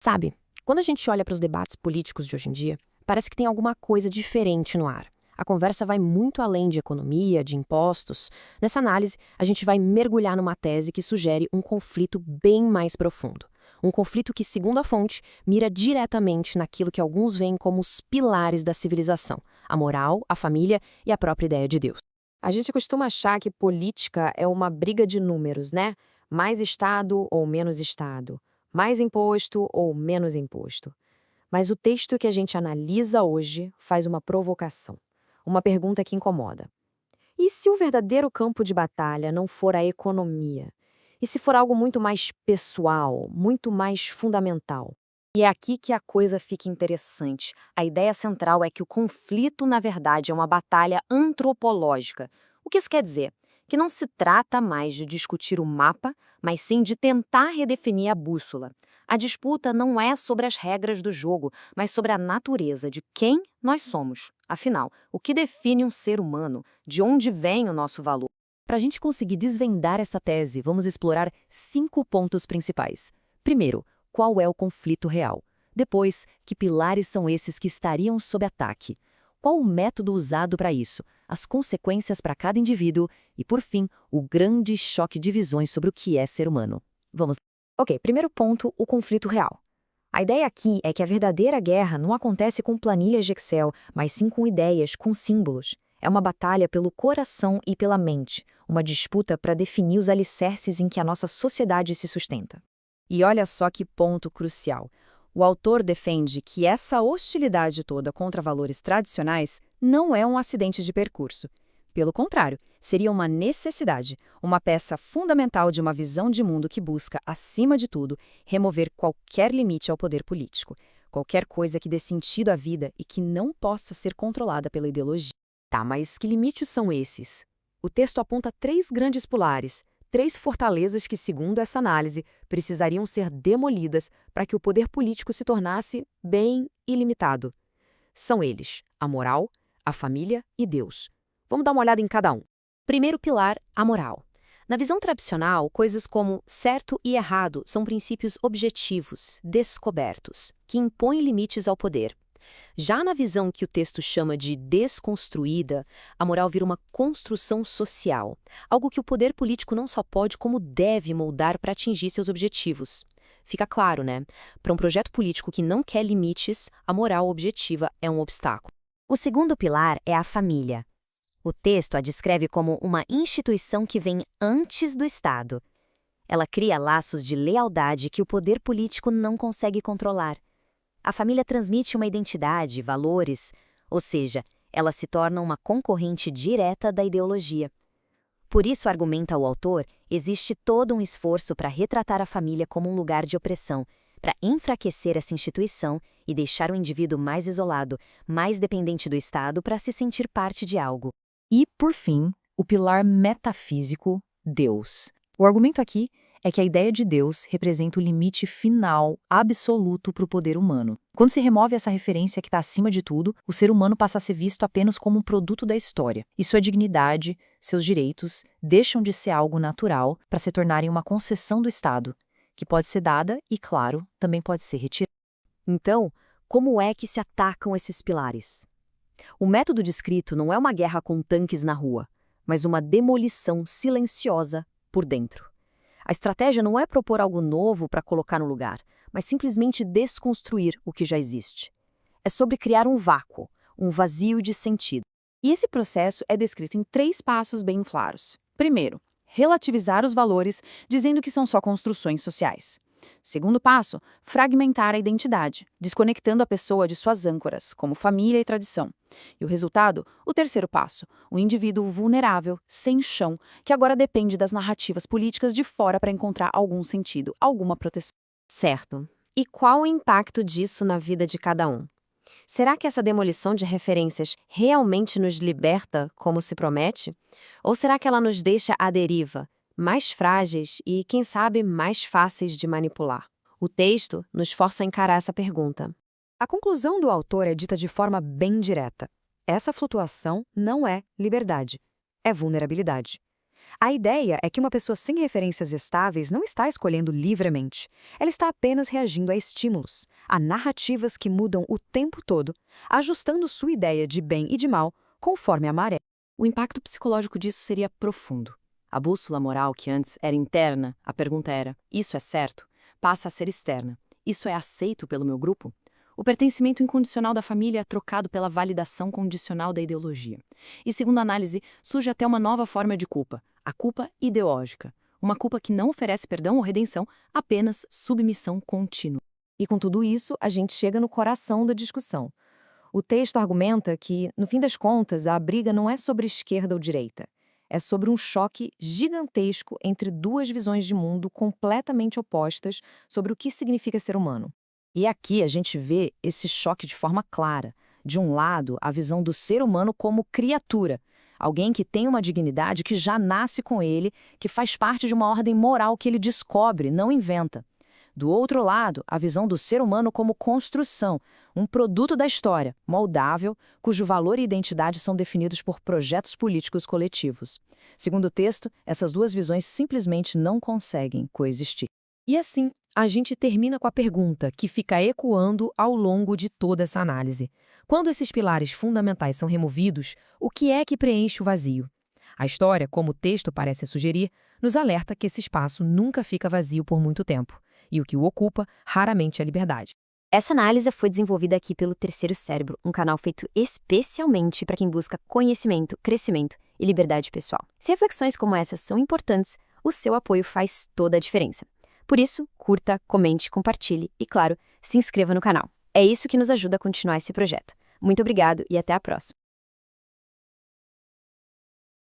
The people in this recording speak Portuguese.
Sabe, quando a gente olha para os debates políticos de hoje em dia, parece que tem alguma coisa diferente no ar. A conversa vai muito além de economia, de impostos. Nessa análise, a gente vai mergulhar numa tese que sugere um conflito bem mais profundo. Um conflito que, segundo a fonte, mira diretamente naquilo que alguns veem como os pilares da civilização: a moral, a família e a própria ideia de Deus. A gente costuma achar que política é uma briga de números, né? Mais Estado ou menos Estado, mais imposto ou menos imposto. Mas o texto que a gente analisa hoje faz uma provocação, uma pergunta que incomoda. E se o verdadeiro campo de batalha não for a economia? E se for algo muito mais pessoal, muito mais fundamental? E é aqui que a coisa fica interessante. A ideia central é que o conflito, na verdade, é uma batalha antropológica. O que isso quer dizer? Que não se trata mais de discutir o mapa, mas sim de tentar redefinir a bússola. A disputa não é sobre as regras do jogo, mas sobre a natureza de quem nós somos. Afinal, o que define um ser humano? De onde vem o nosso valor? Para a gente conseguir desvendar essa tese, vamos explorar 5 pontos principais. Primeiro, qual é o conflito real? Depois, que pilares são esses que estariam sob ataque? Qual o método usado para isso? As consequências para cada indivíduo? E, por fim, o grande choque de visões sobre o que é ser humano. Vamos. Ok, primeiro ponto, o conflito real. A ideia aqui é que a verdadeira guerra não acontece com planilhas de Excel, mas sim com ideias, com símbolos. É uma batalha pelo coração e pela mente, uma disputa para definir os alicerces em que a nossa sociedade se sustenta. E olha só que ponto crucial. O autor defende que essa hostilidade toda contra valores tradicionais não é um acidente de percurso. Pelo contrário, seria uma necessidade, uma peça fundamental de uma visão de mundo que busca, acima de tudo, remover qualquer limite ao poder político, qualquer coisa que dê sentido à vida e que não possa ser controlada pela ideologia. Tá, mas que limites são esses? O texto aponta 3 grandes pilares, 3 fortalezas que, segundo essa análise, precisariam ser demolidas para que o poder político se tornasse, bem, ilimitado. São eles: a moral, a família e Deus. Vamos dar uma olhada em cada um. Primeiro pilar, a moral. Na visão tradicional, coisas como certo e errado são princípios objetivos, descobertos, que impõem limites ao poder. Já na visão que o texto chama de desconstruída, a moral vira uma construção social, algo que o poder político não só pode, como deve moldar para atingir seus objetivos. Fica claro, né? Para um projeto político que não quer limites, a moral objetiva é um obstáculo. O segundo pilar é a família. O texto a descreve como uma instituição que vem antes do Estado. Ela cria laços de lealdade que o poder político não consegue controlar. A família transmite uma identidade, valores, ou seja, ela se torna uma concorrente direta da ideologia. Por isso, argumenta o autor, existe todo um esforço para retratar a família como um lugar de opressão, para enfraquecer essa instituição e deixar o indivíduo mais isolado, mais dependente do Estado para se sentir parte de algo. E, por fim, o pilar metafísico, Deus. O argumento aqui é que a ideia de Deus representa o limite final, absoluto para o poder humano. Quando se remove essa referência que está acima de tudo, o ser humano passa a ser visto apenas como um produto da história. E sua dignidade, seus direitos, deixam de ser algo natural para se tornarem uma concessão do Estado, que pode ser dada e, claro, também pode ser retirada. Então, como é que se atacam esses pilares? O método descrito não é uma guerra com tanques na rua, mas uma demolição silenciosa por dentro. A estratégia não é propor algo novo para colocar no lugar, mas simplesmente desconstruir o que já existe. É sobre criar um vácuo, um vazio de sentido. E esse processo é descrito em 3 passos bem claros. Primeiro, relativizar os valores, dizendo que são só construções sociais. Segundo passo, fragmentar a identidade, desconectando a pessoa de suas âncoras, como família e tradição. E o resultado? O terceiro passo, o indivíduo vulnerável, sem chão, que agora depende das narrativas políticas de fora para encontrar algum sentido, alguma proteção. Certo. E qual o impacto disso na vida de cada um? Será que essa demolição de referências realmente nos liberta, como se promete? Ou será que ela nos deixa à deriva, mais frágeis e, quem sabe, mais fáceis de manipular? O texto nos força a encarar essa pergunta. A conclusão do autor é dita de forma bem direta. Essa flutuação não é liberdade, é vulnerabilidade. A ideia é que uma pessoa sem referências estáveis não está escolhendo livremente. Ela está apenas reagindo a estímulos, a narrativas que mudam o tempo todo, ajustando sua ideia de bem e de mal conforme a maré. O impacto psicológico disso seria profundo. A bússola moral, que antes era interna, a pergunta era: isso é certo? Passa a ser externa. Isso é aceito pelo meu grupo? O pertencimento incondicional da família é trocado pela validação condicional da ideologia. E, segundo a análise, surge até uma nova forma de culpa, a culpa ideológica. Uma culpa que não oferece perdão ou redenção, apenas submissão contínua. E com tudo isso, a gente chega no coração da discussão. O texto argumenta que, no fim das contas, a briga não é sobre esquerda ou direita. É sobre um choque gigantesco entre duas visões de mundo completamente opostas sobre o que significa ser humano. E aqui a gente vê esse choque de forma clara. De um lado, a visão do ser humano como criatura, alguém que tem uma dignidade que já nasce com ele, que faz parte de uma ordem moral que ele descobre, não inventa. Do outro lado, a visão do ser humano como construção, um produto da história, moldável, cujo valor e identidade são definidos por projetos políticos coletivos. Segundo o texto, essas duas visões simplesmente não conseguem coexistir. E assim, a gente termina com a pergunta que fica ecoando ao longo de toda essa análise. Quando esses pilares fundamentais são removidos, o que é que preenche o vazio? A história, como o texto parece sugerir, nos alerta que esse espaço nunca fica vazio por muito tempo, e o que o ocupa raramente é a liberdade. Essa análise foi desenvolvida aqui pelo Terceiro Cérebro, um canal feito especialmente para quem busca conhecimento, crescimento e liberdade pessoal. Se reflexões como essas são importantes, o seu apoio faz toda a diferença. Por isso, curta, comente, compartilhe e, claro, se inscreva no canal. É isso que nos ajuda a continuar esse projeto. Muito obrigado e até a próxima.